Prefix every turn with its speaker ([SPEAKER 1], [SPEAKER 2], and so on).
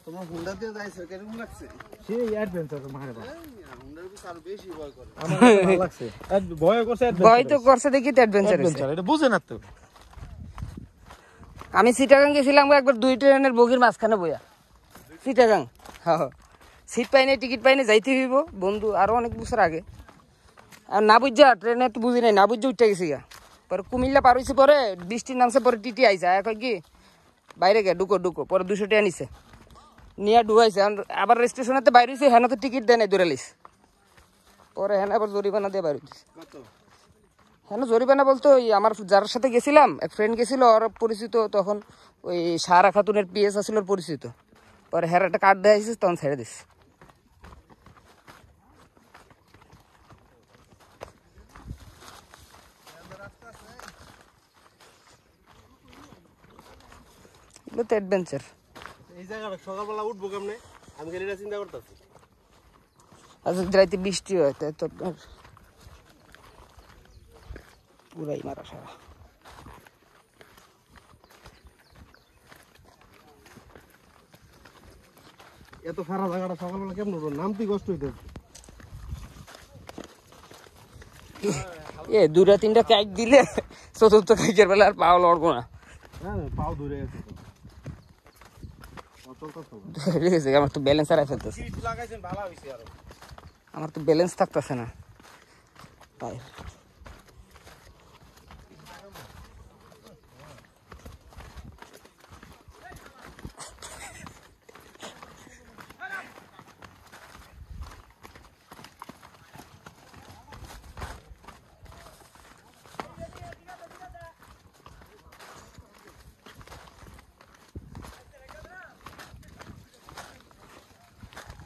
[SPEAKER 1] তোমার হুন্ডা দিয়ে যাইছো কেমন লাগছে?
[SPEAKER 2] সেই অ্যাডভেঞ্চার মারে বাবা
[SPEAKER 1] হুন্ডার পিছে আরো বেশি ভয় করে।
[SPEAKER 2] আমার ভালো লাগছে ভয় করছে
[SPEAKER 3] ভয় তো করছে দেখি তো অ্যাডভেঞ্চার
[SPEAKER 2] এটা বুঝে না তো
[SPEAKER 3] আমি চিটাগাং গেছিলাম একবার 2 ট্রেনের বগির মাঝখানে বইয়া চিটাগাং হ্যাঁ সিট পাইনি টিকিট পাইনি যাইতে হইব বন্ধু আরো অনেক বছর আগে আর না বুঝা ট্রেনে তো বুঝি নাই না বুঝে উঠে গেছি গা পরে কুমিল্লা পার হয়েছি পরে বৃষ্টির নামছে পরে টিটি আইসা এখন কি বাইরে গে ঢুকো পরে 200 টাকা নিছে নিয়ে ডুবাইছে আবার স্টেশনেতে বাইরে হয়েছে হ্যাঁ তো টিকিট দেয় নাই দূরে লিস পরে হ্যাঁ আবার জরিমানা দিয়ে বাইরে দিছে হ্যাঁ জরিমানা বলতো ওই আমার যার সাথে গেছিলাম এক ফ্রেন্ড গেছিল ওর পরিচিত তখন ওই সারা খাতুনের পিএস আসছিল ওর পরিচিত পরে হ্যাঁ একটা কার্ড দেওয়া তখন ছেড়ে দিস এগুলো তো অ্যাডভেঞ্চার
[SPEAKER 1] এই জায়গাটা সকালবেলা উঠবো কেমনে? আমি খালি এটা চিন্তা করতেছি।
[SPEAKER 3] আচ্ছা রাইতে বৃষ্টি হয় তাই তো পুরাই মারা সারা
[SPEAKER 1] এত খারাপ জায়গাটা সকালবেলা কেমন উঠবো? নামতেই কষ্ট হইতেছে।
[SPEAKER 3] এ 2-3টা কাইক দিলে চতুর্থ কাইকের বেলা আর পাও লড়বো না
[SPEAKER 1] হ্যাঁ পাও ধরে গেছে তো।
[SPEAKER 3] আমার তো ব্যালেন্স হারাই ফেলতেছে
[SPEAKER 1] লাগাইছেন ভালো হয়েছে আরো।
[SPEAKER 3] আমার তো ব্যালেন্স থাকতেছে না পায়ে